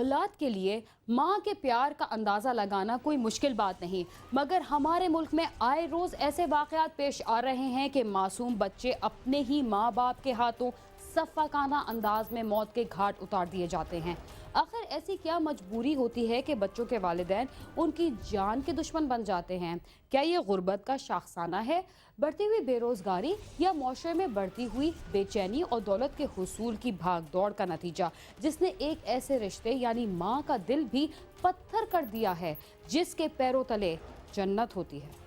औलाद के लिए माँ के प्यार का अंदाज़ा लगाना कोई मुश्किल बात नहीं, मगर हमारे मुल्क में आए रोज़ ऐसे वाक़यात पेश आ रहे हैं कि मासूम बच्चे अपने ही माँ बाप के हाथों सफ़ाकाना अंदाज में मौत के घाट उतार दिए जाते हैं। आखिर ऐसी क्या मजबूरी होती है कि बच्चों के वालिदैन उनकी जान के दुश्मन बन जाते हैं? क्या ये गुर्बत का शाखसाना है, बढ़ती हुई बेरोज़गारी, या मुआशरे में बढ़ती हुई बेचैनी और दौलत के हुसूल की भाग दौड़ का नतीजा, जिसने एक ऐसे रिश्ते यानी माँ का दिल भी पत्थर कर दिया है जिसके पैरों तले जन्नत होती है?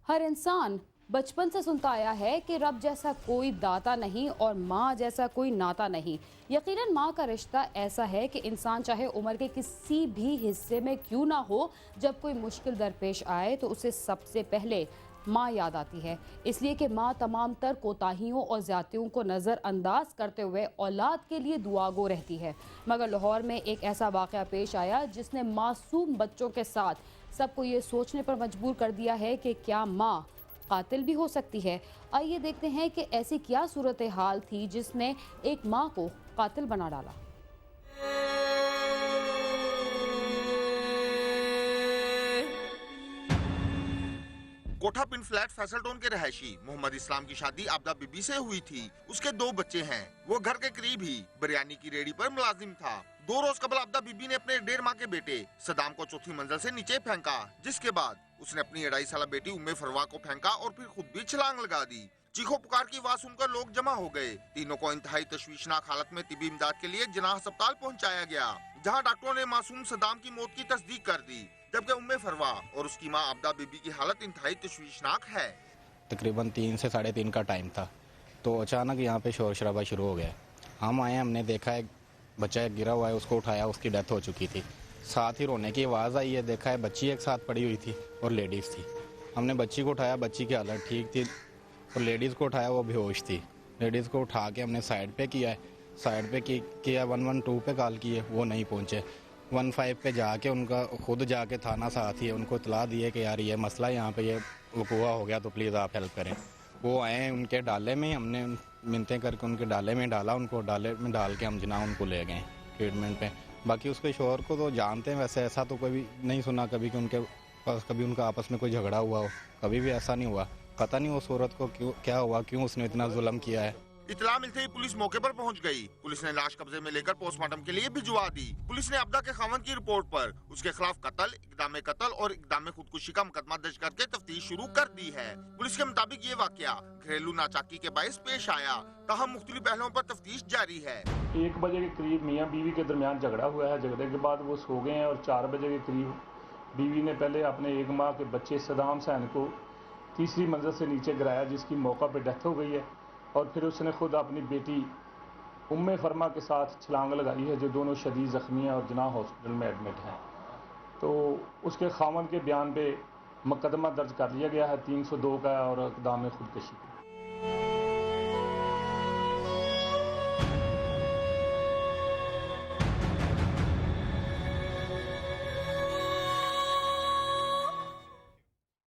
हर इंसान बचपन से सुनता आया है कि रब जैसा कोई दाता नहीं और माँ जैसा कोई नाता नहीं। यकीनन माँ का रिश्ता ऐसा है कि इंसान चाहे उम्र के किसी भी हिस्से में क्यों ना हो, जब कोई मुश्किल दरपेश आए तो उसे सबसे पहले माँ याद आती है। इसलिए कि माँ तमाम तर कोताहियों और ज़्यादतियों को नज़रअंदाज करते हुए औलाद के लिए दुआगो रहती है। मगर लाहौर में एक ऐसा वाक़या पेश आया जिसने मासूम बच्चों के साथ सबको ये सोचने पर मजबूर कर दिया है कि क्या माँ कातिल भी हो सकती है। आइए देखते हैं कि ऐसी क्या सूरत हाल थी जिसने एक माँ को कातिल बना डाला। कोठा पिंड फ्लैट फैसल टाउन के रहायशी मोहम्मद इस्लाम की शादी आबदा बीबी से हुई थी। उसके 2 बच्चे हैं। वो घर के करीब ही बिरयानी की रेडी पर मुलाजिम था। 2 रोज कबल आबदा बीबी ने अपने 1.5 माह के बेटे सदाम को चौथी मंजिल से नीचे फेंका, जिसके बाद उसने अपनी 2.5 साल बेटी उम्मे फरवा को फेंका और फिर खुद भी छलांग लगा दी। चीखों पुकार की आवाज सुनकर लोग जमा हो गए। तीनों को इंतहाई तशवीशनाक हालत में तिबी इमदाद के लिए जिनाह अस्पताल पहुंचाया गया, जहां डॉक्टरों ने मासूम सदाम की मौत की तस्दीक कर दी, जबकि उम्मे फरवा और उसकी मां आबदा बीबी की हालत इंतहाई तशवीशनाक है। तकरीबन 3 से 3:30 का टाइम था, तो अचानक यहाँ पे शोर शराबा शुरू हो गया। हम आए, हमने देखा है बच्चा गिरा हुआ है, उसको उठाया, उसकी डेथ हो चुकी थी। साथ ही रोने की आवाज़ आई है, देखा है बच्ची एक साथ पड़ी हुई थी और लेडीज़ थी। हमने बच्ची को उठाया, बच्ची की हालत ठीक थी, और लेडीज़ को उठाया, वो बेहोश थी। लेडीज़ को उठा के हमने साइड पे किया है, साइड पे किया 112 पे कॉल किए, वो नहीं पहुँचे। 15 पे जाके उनका खुद जाके थाना साथी है, उनको इतला दिए कि यार ये मसला यहाँ पे ये वक़ूआ हो गया, तो प्लीज़ आप हेल्प करें। वो आए, उनके डाले में हमने मिन्नतें करके उनके डाले में डाला, उनको डाले में डाल के हम जना उनको ले गए ट्रीटमेंट पे। बाकी उसके शोहर को तो जानते हैं, वैसे ऐसा तो कभी नहीं सुना कभी कि उनके पास कभी उनका आपस में कोई झगड़ा हुआ हो, कभी भी ऐसा नहीं हुआ। पता नहीं उस औरत को क्यों क्या हुआ, क्यों उसने इतना जुल्म किया है। इतला मिलते ही पुलिस मौके पर पहुंच गई। पुलिस ने लाश कब्जे में लेकर पोस्टमार्टम के लिए भिजवा दी। पुलिस ने आबदा के खावंद की रिपोर्ट पर उसके खिलाफ कत्ल, इक़दाम कत्ल और इक़दाम खुदकुशी का मुकदमा दर्ज करके तफ्तीश शुरू कर दी है। पुलिस के मुताबिक ये वाकया घरेलू नाचाकी के बायस पेश आया, तहम मुख्तलिफ पहलुओं पर तफ्तीश जारी है। 1 बजे के करीब मियाँ बीवी के दरमियान झगड़ा हुआ है। झगड़े के बाद वो सो गए हैं और 4 बजे के करीब बीवी ने पहले अपने 1 माह के बच्चे सदाम हुसैन को तीसरी मंजिल से नीचे गिराया, जिसकी मौका पर डेथ हो गई है। और फिर उसने खुद अपनी बेटी उम्मे फरमा के साथ छलांग लगाई है, जो दोनों शदीद ज़ख्मी हैं और जिनाह हॉस्पिटल में एडमिट हैं। तो उसके खामन के बयान पे मुकदमा दर्ज कर लिया गया है 302 का और इक़दाम खुदकुशी का।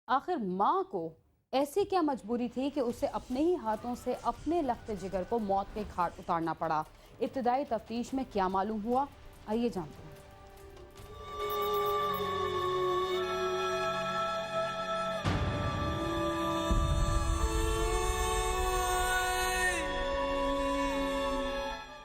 आखिर माँ को ऐसी क्या मजबूरी थी कि उसे अपने ही हाथों से अपने लख्ते जिगर को मौत के घाट उतारना पड़ा? इब्तिदाई तफ्तीश में क्या मालूम हुआ, आइए जानते हैं।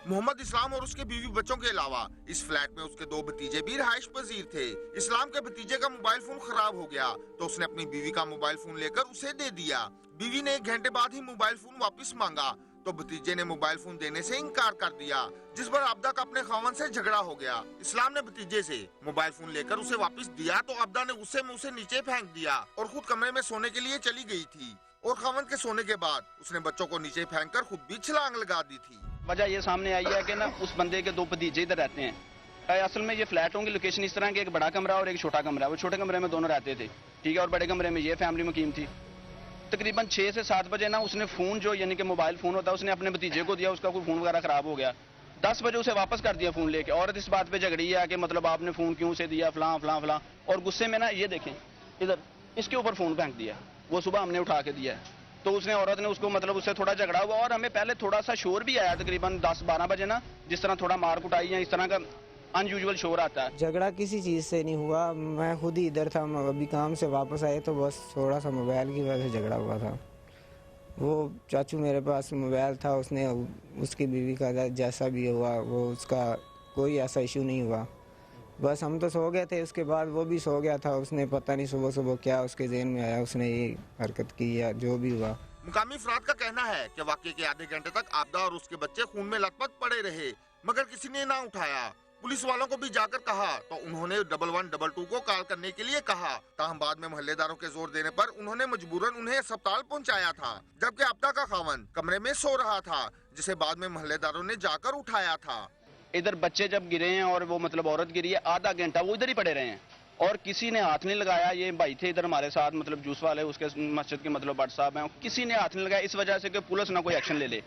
मोहम्मद इस्लाम और उसके बीवी बच्चों के अलावा इस फ्लैट में उसके 2 भतीजे भी रहायश पजीर थे। इस्लाम के भतीजे का मोबाइल फोन खराब हो गया तो उसने अपनी बीवी का मोबाइल फोन लेकर उसे दे दिया। बीवी ने 1 घंटे बाद ही मोबाइल फोन वापस मांगा तो भतीजे ने मोबाइल फोन देने से इनकार कर दिया, जिस पर आबदा का अपने खावन से झगड़ा हो गया। इस्लाम ने भतीजे से मोबाइल फोन लेकर उसे वापस दिया तो आबदा ने गुस्से में उसे नीचे फेंक दिया और खुद कमरे में सोने के लिए चली गई थी। और खावन के सोने के बाद उसने बच्चों को नीचे फेंक कर खुद भी छलांग लगा दी थी। वजह ये सामने आई है कि ना उस बंदे के 2 भतीजे इधर रहते हैं। असल में ये फ्लैटों की लोकेशन इस तरह की, एक बड़ा कमरा और एक छोटा कमरा। वो छोटे कमरे में दोनों रहते थे, ठीक है, और बड़े कमरे में ये फैमिली मुकीम थी। तकरीबन 6 से 7 बजे ना उसने फ़ोन जो यानी कि मोबाइल फ़ोन होता है उसने अपने भतीजे को दिया, उसका कोई फ़ोन वगैरह ख़राब हो गया। 10 बजे उसे वापस कर दिया फ़ोन लेके। औरत इस बात पे झगड़ी है कि मतलब आपने फ़ोन क्यों से दिया, फलां फलां फलां, और गुस्से में ना ये देखें इधर इसके ऊपर फ़ोन फेंक दिया। वो सुबह हमने उठा के दिया है, तो उसने औरत ने उसको मतलब उससे थोड़ा झगड़ा हुआ और हमें पहले थोड़ा सा शोर भी आया तकरीबन 10-12 बजे ना, जिस तरह थोड़ा मार कुटाई या इस तरह का अनयूजुअल शोर आता है। झगड़ा किसी चीज़ से नहीं हुआ, मैं खुद ही इधर था, अभी काम से वापस आए तो बस थोड़ा सा मोबाइल की वजह से झगड़ा हुआ था। वो चाचू मेरे पास मोबाइल था, उसने उसकी बीवी का जैसा भी हुआ वो उसका कोई ऐसा इशू नहीं हुआ। बस हम तो सो गए थे, उसके बाद वो भी सो गया था। उसने पता नहीं सुबह सुबह क्या उसके जहन में आया, उसने ये हरकत की या जो भी हुआ। मुकामी अफराद का कहना है कि वाकये के आधे घंटे तक आपदा और उसके बच्चे खून में लथपथ पड़े रहे, मगर किसी ने ना उठाया। पुलिस वालों को भी जाकर कहा तो उन्होंने 1122 को कॉल करने के लिए कहा, ताहम बाद में मोहल्लेदारों के जोर देने पर उन्होंने मजबूरन उन्हें अस्पताल पहुंचाया था, जबकि आपदा का खावंद कमरे में सो रहा था, जिसे बाद में मोहल्लेदारों ने जाकर उठाया था। इधर बच्चे जब गिरे हैं और वो मतलब औरत गिरी है, आधा घंटा वो इधर ही पड़े रहे हैं और किसी ने हाथ नहीं लगाया। ये भाई थे इधर हमारे साथ, मतलब जूस वाले, उसके मस्जिद के मतलब भट्ट साहब हैं, किसी ने हाथ नहीं लगाया इस वजह से कि पुलिस ना कोई एक्शन ले ले।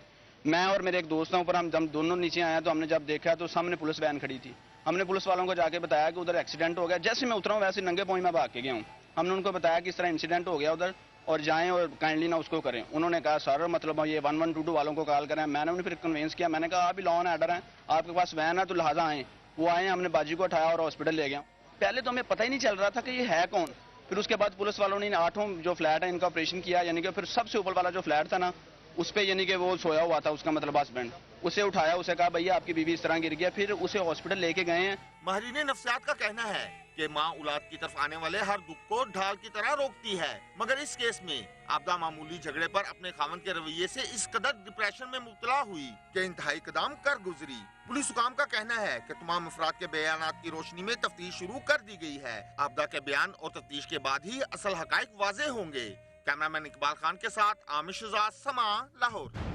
मैं और मेरे एक दोस्त हैं ऊपर, हम दोनों नीचे आए तो हमने जब देखा तो सामने पुलिस वैन खड़ी थी। हमने पुलिस वालों को जाके बताया कि उधर एक्सीडेंट हो गया। जैसे मैं उतरा हूँ वैसे नंगे पाँव मैं भाग के गया हूँ। हमने उनको बताया कि इस तरह इंसिडेंट हो गया उधर और जाएं और काइंडली ना उसको करें। उन्होंने कहा सर मतलब ये 1122 वालों को कॉल करें। मैंने उन्हें फिर कन्वेंस किया, मैंने कहा आप लॉ एंड ऑर्डर हैं, आपके पास वैन है तो लिहाजा आए। वो आए, हमने बाजी को उठाया और हॉस्पिटल ले गया। पहले तो हमें पता ही नहीं चल रहा था कि ये है कौन। फिर उसके बाद पुलिस वालों ने 8 जो फ्लैट है इनका ऑपरेशन किया, यानी कि फिर सबसे ऊपर वाला जो फ्लैट था ना उस पे यानी कि वो सोया हुआ था उसका मतलब हस्बैंड, उसे उठाया, उसे कहा भैया आपकी बीवी इस तरह गिर गया, फिर उसे हॉस्पिटल लेके गए हैं। माहिरीन नफ्सियात का कहना है कि माँ औलाद की तरफ आने वाले हर दुख को ढाल की तरह रोकती है, मगर इस केस में आपदा मामूली झगड़े पर अपने खावंद के रवैये से इस कदर डिप्रेशन में मुब्तला हुई कि इंतहाई कदम कर गुजरी। पुलिस हुकाम का कहना है कि तमाम अफराद के बयानात की रोशनी में तफ्तीश शुरू कर दी गई है। आपदा के बयान और तफ्तीश के बाद ही असल हकाइक वाज़े होंगे। कैमरामैन इकबाल खान के साथ आमिर शुजात, समा, लाहौर।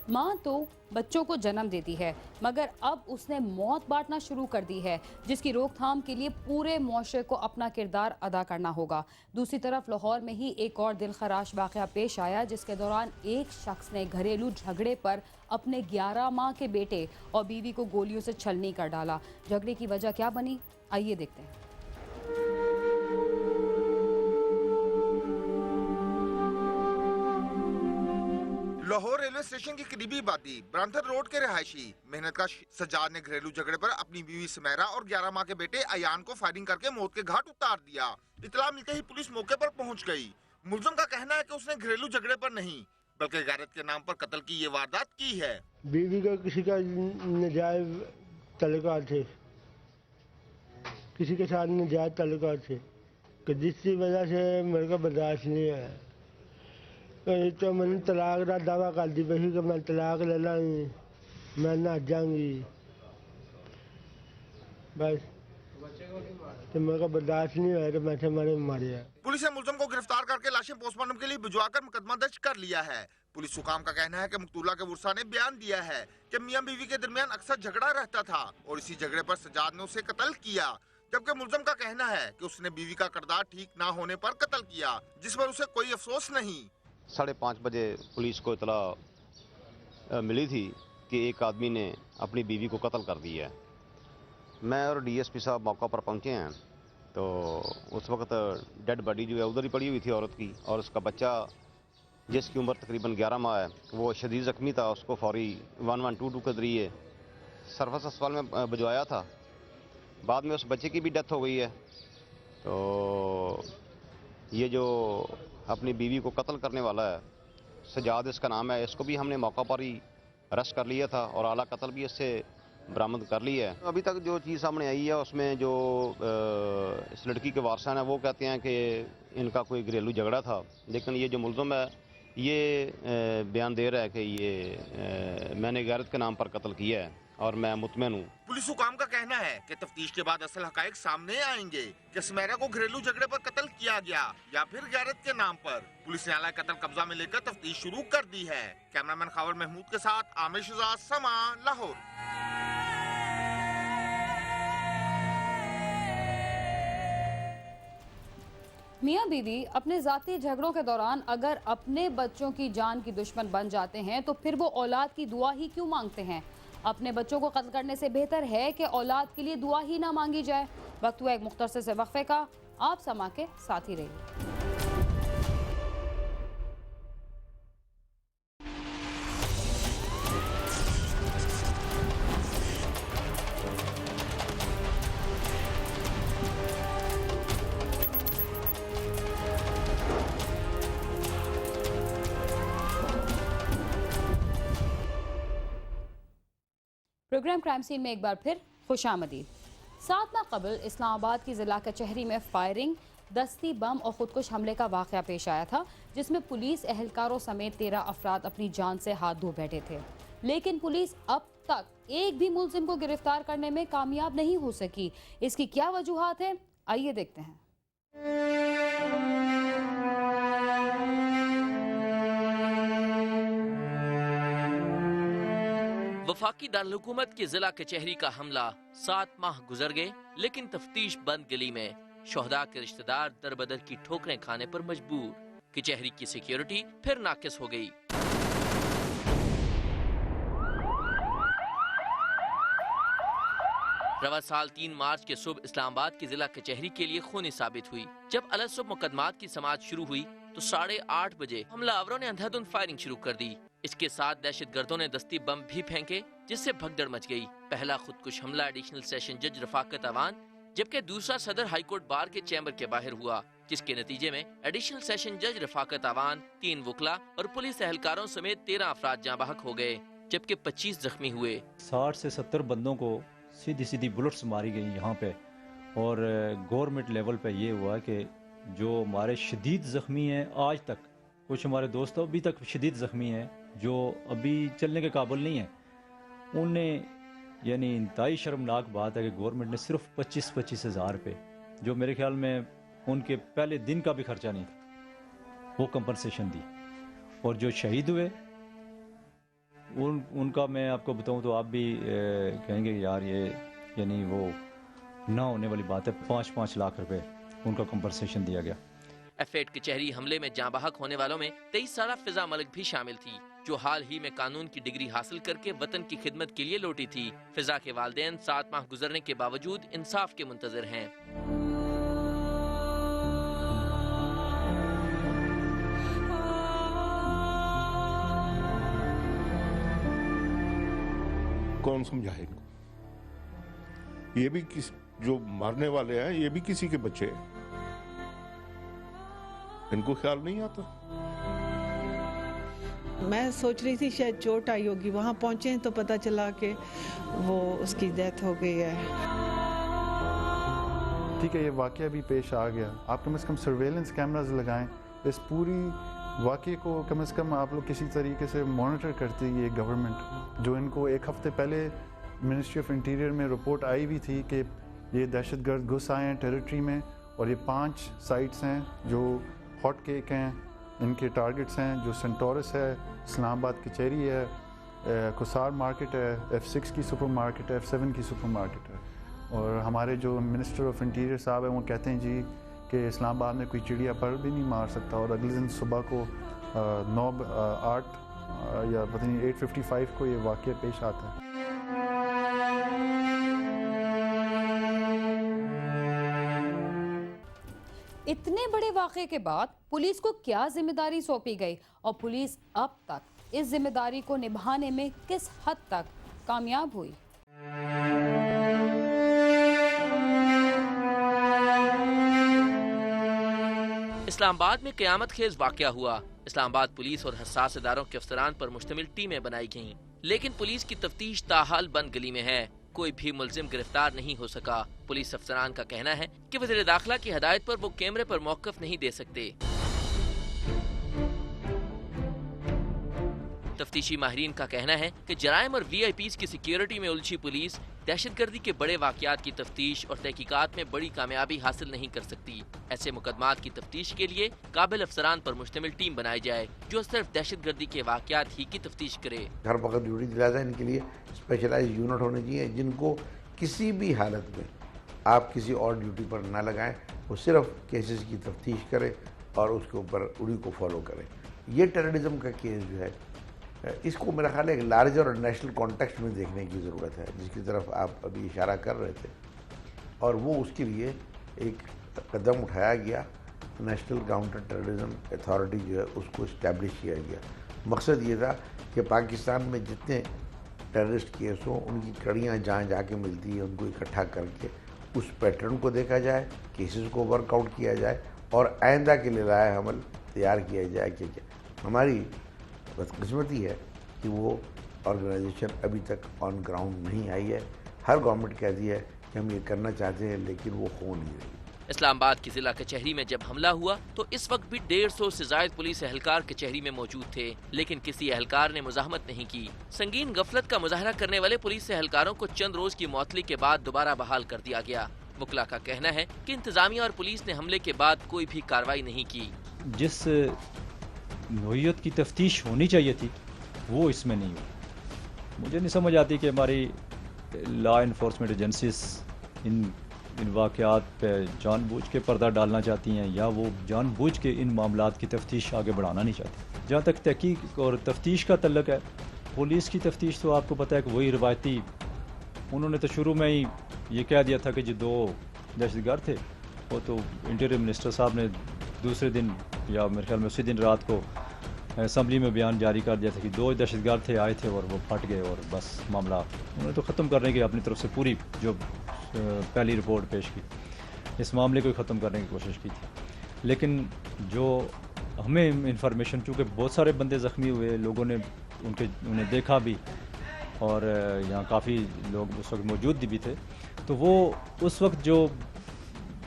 माँ तो बच्चों को जन्म देती है, मगर अब उसने मौत बांटना शुरू कर दी है, जिसकी रोकथाम के लिए पूरे मुआशरे को अपना किरदार अदा करना होगा। दूसरी तरफ लाहौर में ही एक और दिलखराश वाक़या पेश आया, जिसके दौरान एक शख्स ने घरेलू झगड़े पर अपने 11 माह के बेटे और बीवी को गोलियों से छलनी कर डाला। झगड़े की वजह क्या बनी, आइए देखते हैं। लाहौर रेलवे स्टेशन की करीबी आबादी ब्रांथर रोड के रहायशी मेहनतकश सज्जाद ने घरेलू झगड़े पर अपनी बीवी सुमेरा और 11 माह के बेटे अयान को फायरिंग करके मौत के घाट उतार दिया। इतला मिलते ही पुलिस मौके पर पहुंच गई। मुलजम का कहना है कि उसने घरेलू झगड़े पर नहीं बल्कि गैरत के नाम पर कत्ल की ये वारदात की है। बीवी का किसी का नाजायज तल्लुकात थे, किसी के साथ नाजायज तल्लुकात थे, जिसकी वजह से मेरे को बर्दाश्त नहीं है। तो मैंने तलाक का दावा कर दी बही कि मैं तलाक ले लाँगी, मैं ना जाऊँगी, बस तो मेरे को बर्दाश्त नहीं है तो मैं मैंने मारे। पुलिस ने मुलजम को गिरफ्तार करके लाशें पोस्टमार्टम के लिए भिजवाकर मुकदमा दर्ज कर लिया है। पुलिस हुकाम का कहना है कि मकतूला के वर्सा ने बयान दिया है कि मियां बीवी के दरमियान अक्सर झगड़ा रहता था और इसी झगड़े पर सज्जाद ने उसे कत्ल किया, जबकि मुलजम का कहना है कि उसने बीवी का किरदार ठीक ना होने पर कत्ल किया, जिस पर उसे कोई अफसोस नहीं। 5:30 बजे पुलिस को इतला मिली थी कि एक आदमी ने अपनी बीवी को कत्ल कर दिया है। मैं और डीएसपी साहब मौका पर पहुंचे हैं तो उस वक्त डेड बॉडी जो है उधर ही पड़ी हुई थी औरत की, और उसका बच्चा जिसकी उम्र तकरीबन 11 माह है वो शदीद ज़ख्मी था। उसको फौरी 1122 के ज़रिए सर्विस अस्पताल में भिजवाया था। बाद में उस बच्चे की भी डेथ हो गई है। तो ये जो अपनी बीवी को कत्ल करने वाला है सजाद इसका नाम है, इसको भी हमने मौका पर ही अरेस्ट कर लिया था और आला कत्ल भी इससे बरामद कर ली है। अभी तक जो चीज़ सामने आई है उसमें जो इस लड़की के वारसान है वो कहते हैं कि इनका कोई घरेलू झगड़ा था, लेकिन ये जो मुलज़म है ये बयान दे रहा है कि ये मैंने गैरत के नाम पर कत्ल किया है और मैं मुतमईन हूँ। पुलिस हुकाम का कहना है कि तफ्तीश के बाद असल हकाइक सामने आएंगे कि सुमेरा को घरेलू झगड़े पर कत्ल किया गया या फिर गैरत के नाम पर। पुलिस ने आला कत्ल कब्जा में लेकर तफ्तीश शुरू कर दी है। कैमरामैन खावर महमूद के साथ आमिर शुजात, समा, लाहौर। मियाँ बीवी अपने जाती झगड़ों के दौरान अगर अपने बच्चों की जान की दुश्मन बन जाते हैं तो फिर वो औलाद की दुआ ही क्यों मांगते हैं? अपने बच्चों को कत्ल करने से बेहतर है कि औलाद के लिए दुआ ही ना मांगी जाए। वक्त हुआ एक मुख्तसर से वक्फे का, आप समा के साथ ही रहिए। प्रोग्राम क्राइम सीन में एक बार फिर खुशामदीद। 7 माह कबल इस्लामाबाद की जिला कचहरी में फायरिंग, दस्ती बम और खुदकुश हमले का वाक़या पेश आया था, जिसमें पुलिस एहलकारों समेत 13 अफराद अपनी जान से हाथ धो बैठे थे। लेकिन पुलिस अब तक एक भी मुलजिम को गिरफ्तार करने में कामयाब नहीं हो सकी। इसकी क्या वजूहात है, आइए देखते हैं। वफाकी दारुल-हुकूमत की जिला कचहरी का हमला 7 माह गुजर गए, लेकिन तफ्तीश बंद गली में शोहदा के रिश्तेदार दरबदर की ठोकरें खाने पर मजबूर। कचहरी की सिक्योरिटी फिर नाकिस हो गई। रवा साल 3 मार्च के सुबह इस्लामाबाद की जिला कचहरी के लिए खूनी साबित हुई। जब अलग मुकदमात की समाअत शुरू हुई तो 8:30 बजे हमलावरों ने अंधाधुंध फायरिंग शुरू कर दी। इसके साथ दहशतगर्दों ने दस्ती बम भी फेंके, जिससे भगदड़ मच गई। पहला खुदकुश हमला एडिशनल सेशन जज रफाकत अवान, जबकि दूसरा सदर हाईकोर्ट बार के चैम्बर के बाहर हुआ, जिसके नतीजे में एडिशनल सेशन जज रफाकत अवान, 3 वकला और पुलिस एहलकारों समेत 13 अफराद जाँ बहक हो गए, जबकि 25 जख्मी हुए। 60 से 70 बंदों को सीधी सीधी बुलेट्स मारी गई यहाँ पे। और गवर्नमेंट लेवल पे ये हुआ कि जो हमारे शदीद ज़ख्मी हैं, आज तक कुछ हमारे दोस्त अभी तक शदीद ज़ख्मी हैं जो अभी चलने के काबिल नहीं हैं, उन्हें यानी इंतहाई शर्मनाक बात है कि गवर्नमेंट ने सिर्फ 25-25 हज़ार रुपये, जो मेरे ख्याल में उनके पहले दिन का भी खर्चा नहीं था, वो कंपनसेशन दी। और जो शहीद हुए उनका मैं आपको बताऊं तो आप भी कहेंगे यार ये यानी वो ना होने वाली बात है। 5-5 लाख रुपए उनका कंपनसेशन दिया गया। एफएड कचहरी हमले में जाँ बहक होने वालों में 23 साला फिजा मलिक भी शामिल थी, जो हाल ही में कानून की डिग्री हासिल करके वतन की खिदमत के लिए लौटी थी। फिजा के वालिदैन 7 माह गुजरने के बावजूद इंसाफ के मुंतजर हैं। कौन समझाए इनको? ये भी जो मारने वाले हैं ये भी किसी के बच्चे हैं, इनको ख्याल नहीं आता। मैं सोच रही थी शायद चोट आई होगी, वहां पहुंचे तो पता चला कि वो उसकी डेथ हो गई है। ठीक है, ये वाकया भी पेश आ गया, आप कम से कम सर्वेलेंस कैमराज लगाएं, इस पूरी वाकये को कम से कम आप लोग किसी तरीके से मॉनिटर करती है ये गवर्नमेंट। जो इनको 1 हफ्ते पहले मिनिस्ट्री ऑफ इंटीरियर में रिपोर्ट आई भी थी कि ये दहशतगर्द घुस आए हैं टेरिटरी में, और ये 5 साइट्स हैं जो हॉट केक हैं, इनके टारगेट्स हैं, जो सेंटोरस है, इस्लामाबाद कचहरी है, कुसार मार्केट है, F6 की सुपर मार्केट है, F7 की सुपर मार्केट है। और हमारे जो मिनिस्टर ऑफ इंटीरियर साहब हैं वो कहते हैं जी कि इस्लामाबाद में कोई चिड़िया पर भी नहीं मार सकता। और अगले दिन सुबह को 8 या पता नहीं 8:55 को ये वाक़या पेश आता है। इतने बड़े वाक़े के बाद पुलिस को क्या जिम्मेदारी सौंपी गई और पुलिस अब तक इस जिम्मेदारी को निभाने में किस हद तक कामयाब हुई? इस्लामाबाद में क़यामत खेज वाक़या हुआ। इस्लामाबाद पुलिस और हसास इदारों के अफसरान पर मुश्तमिल टीमें बनाई गईं, लेकिन पुलिस की तफ्तीश ताहाल बंद गली में है। कोई भी मुलजिम गिरफ्तार नहीं हो सका। पुलिस अफसरान का कहना है कि वज़ीर दाखिला की हदायत पर वो कैमरे पर मौक़िफ़ नहीं दे सकते। तफ्तीशी माहिरीन का कहना है कि जराइम और VIPs की सिक्योरिटी में उलझी पुलिस दहशतगर्दी के बड़े वाक़यात की तफ्तीश और तहकीकात में बड़ी कामयाबी हासिल नहीं कर सकती। ऐसे मुकदमात की तफ्तीश के लिए काबिल अफसरान पर मुश्तमिल टीम बनाई जाए जो सिर्फ दहशतगर्दी के वाक़यात ही की तफ्तीश करे। हर वक्त ड्यूटी दिला जाए, इनके लिए स्पेशलाइज यूनिट होने चाहिए जिनको किसी भी हालत में आप किसी और ड्यूटी पर ना लगाएं, वो सिर्फ केसेस की तफ्तीश करें और उसके ऊपर उन्हीं को फॉलो करें। ये टेररिज्म का केस जो है, इसको मेरा ख्याल है एक लार्जर और नेशनल कॉन्टेक्स्ट में देखने की ज़रूरत है, जिसकी तरफ आप अभी इशारा कर रहे थे, और वो उसके लिए एक कदम उठाया गया। नेशनल काउंटर टेररिज्म अथॉरिटी जो है उसको इस्टेब्लिश किया गया। मकसद ये था कि पाकिस्तान में जितने टेररिस्ट केस हों उनकी कड़ियाँ जहाँ जाके मिलती है उनको इकट्ठा करके उस पैटर्न को देखा जाए, केसेस को वर्कआउट किया जाए और आइंदा के लिए लाया अमल तैयार किया जाए। कि हमारी बदकिस्मती है कि वो ऑर्गेनाइजेशन अभी तक ऑन ग्राउंड नहीं आई है। हर गवर्नमेंट कहती है कि हम ये करना चाहते हैं, लेकिन वो हो नहीं रही। इस्लामाबाद की जिला कचहरी में जब हमला हुआ तो इस वक्त भी 150 से ज्यादा पुलिस एहलकार कचहरी में मौजूद थे, लेकिन किसी एहलकार ने मुजाहमत नहीं की। संगीन गफलत का मुजाहरा करने वाले पुलिस एहलकारों को चंद रोज की मुअत्तली के बाद दोबारा बहाल कर दिया गया। मुकला का कहना है कि इंतजामिया और पुलिस ने हमले के बाद कोई भी कार्रवाई नहीं की। जिस नोयत की तफ्तीश होनी चाहिए थी वो इसमें नहीं हुई। मुझे नहीं समझ आती कि हमारी लॉ इन्फोर्समेंट एजेंसीज इन वाक़यात पे जानबूझ के पर्दा डालना चाहती हैं या वो जानबूझ के इन मामलात की तफ्तीश आगे बढ़ाना नहीं चाहती। जहाँ तक तहकीक और तफ्तीश का तल्लक है, पुलिस की तफ्तीश तो आपको पता है कि वही रिवायती, उन्होंने तो शुरू में ही ये कह दिया था कि जो 2 दहशतगर्द थे वो तो इंटीरियर मिनिस्टर साहब ने दूसरे दिन या मेरे ख्याल में उसी दिन रात को असम्बली में बयान जारी कर दिया था कि 2 दहशतगर्द थे, आए थे और वो फट गए और बस मामला उन्होंने तो ख़त्म करने की अपनी तरफ से पूरी जो पहली रिपोर्ट पेश की, इस मामले को ख़त्म करने की कोशिश की थी। लेकिन जो हमें इंफॉर्मेशन, चूँकि बहुत सारे बंदे ज़ख्मी हुए, लोगों ने उन्हें देखा भी और यहाँ काफ़ी लोग उस वक्त मौजूद भी थे, तो वो उस वक्त जो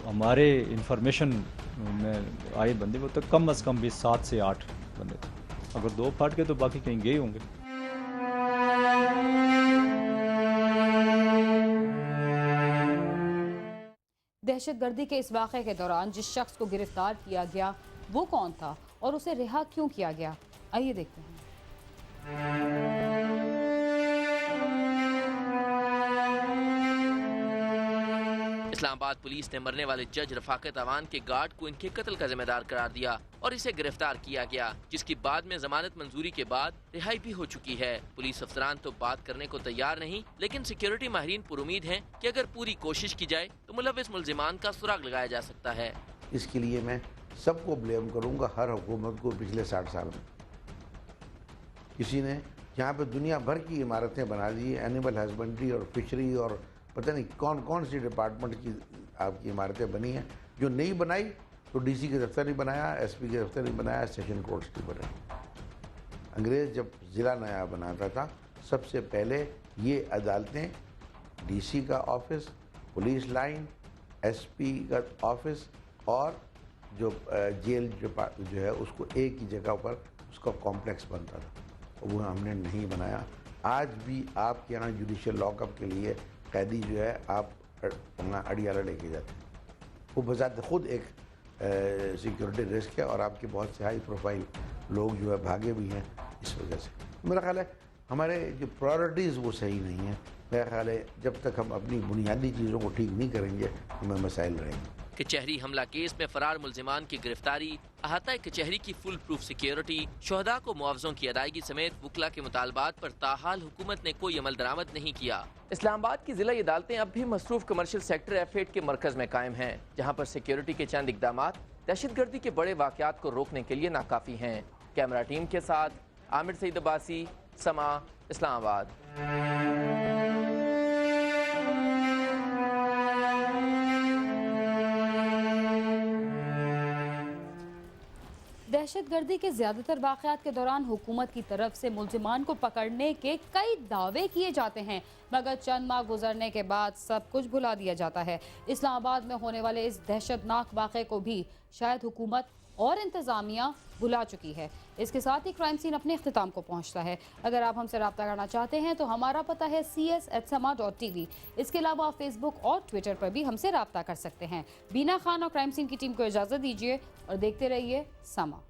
हमारे इंफॉर्मेशन में आए बंदे वो तो कम अज़ कम भी 7 से 8 बंदे थे। अगर 2 फट गए तो बाकी कहीं गए होंगे। दहशतगर्दी के इस वाक़े के दौरान जिस शख्स को गिरफ्तार किया गया वो कौन था और उसे रिहा क्यों किया गया, आइए देखते हैं। इस्लामाबाद पुलिस ने मरने वाले जज रफाकत अवान के गार्ड को इनके कत्ल का जिम्मेदार करार दिया और इसे गिरफ्तार किया गया, जिसकी बाद में जमानत मंजूरी के बाद रिहाई भी हो चुकी है। पुलिस अफसरान तो बात करने को तैयार नहीं, लेकिन सिक्योरिटी माहिरीन पुरुमीद हैं कि अगर पूरी कोशिश की जाए तो मुलविस मुल्जिमान का सुराग लगाया जा सकता है। इसके लिए मैं सबको ब्लेम करूंगा, हर हुकूमत को। पिछले 60 साल में किसी ने यहाँ पे दुनिया भर की इमारतें बना दी, एनिमल हस्बेंड्री और फिशरी और पता नहीं कौन कौन सी डिपार्टमेंट की आपकी इमारतें बनी हैं। जो नहीं बनाई तो डीसी के दफ्तर नहीं बनाया, एसपी के दफ्तर नहीं बनाया, सेशन कोर्ट्स नहीं बनाया। अंग्रेज़ जब ज़िला नया बनाता था, सबसे पहले ये अदालतें डीसी का ऑफिस, पुलिस लाइन, एसपी का ऑफिस और जो जेल जो है उसको एक ही जगह पर उसका कॉम्प्लेक्स बनता था, वो हमने नहीं बनाया। आज भी आपके यहाँ जुडिशल लॉकअप के लिए कैदी जो है आप वहाँ अड़ियाला लेके जाते हैं, वो बजाते खुद एक सिक्योरिटी रिस्क है और आपके बहुत से हाई प्रोफाइल लोग जो है भागे भी हैं इस वजह से। मेरा ख्याल है हमारे जो प्रायोरिटीज़ वो सही नहीं है। मेरा ख्याल है जब तक हम अपनी बुनियादी चीज़ों को ठीक नहीं करेंगे हमें मसाइल रहेंगे। कचहरी हमला केस में फरार मुल्जिमान की गिरफ्तारी, अहाता कचहरी की फुल प्रूफ सिक्योरिटी, शोहदा को मुआवजों की अदायगी समेत वुकला के मुतालबात पर ताहाल हुकूमत ने कोई अमल दरामद नहीं किया। इस्लामाबाद की जिला अदालतें अब भी मसरूफ कमर्शियल सेक्टर F8 के मरकज में कायम हैं, जहाँ पर सिक्योरिटी के चंद इकदाम दहशतगर्दी के बड़े वाक़यात को रोकने के लिए नाकाफी हैं। कैमरा टीम के साथ आमिर सईद अब्बासी, समा, इस्लामाबाद। दहशतगर्दी के ज़्यादातर वाक़यात के दौरान हुकूमत की तरफ से मुल्जिमान को पकड़ने के कई दावे किए जाते हैं, मगर चंद माह गुजरने के बाद सब कुछ भुला दिया जाता है। इस्लामाबाद में होने वाले इस दहशतनाक वाक़े को भी शायद हुकूमत और इंतज़ामिया भुला चुकी है। इसके साथ ही क्राइम सीन अपने इख्तिताम को पहुंचता है। अगर आप हमसे रब्ता करना चाहते हैं तो हमारा पता है cs@sama.tv। इसके अलावा आप फेसबुक और ट्विटर पर भी हमसे रब्ता कर सकते हैं। बीना खान और क्राइम सीन की टीम को इजाज़त दीजिए और देखते रहिए समा।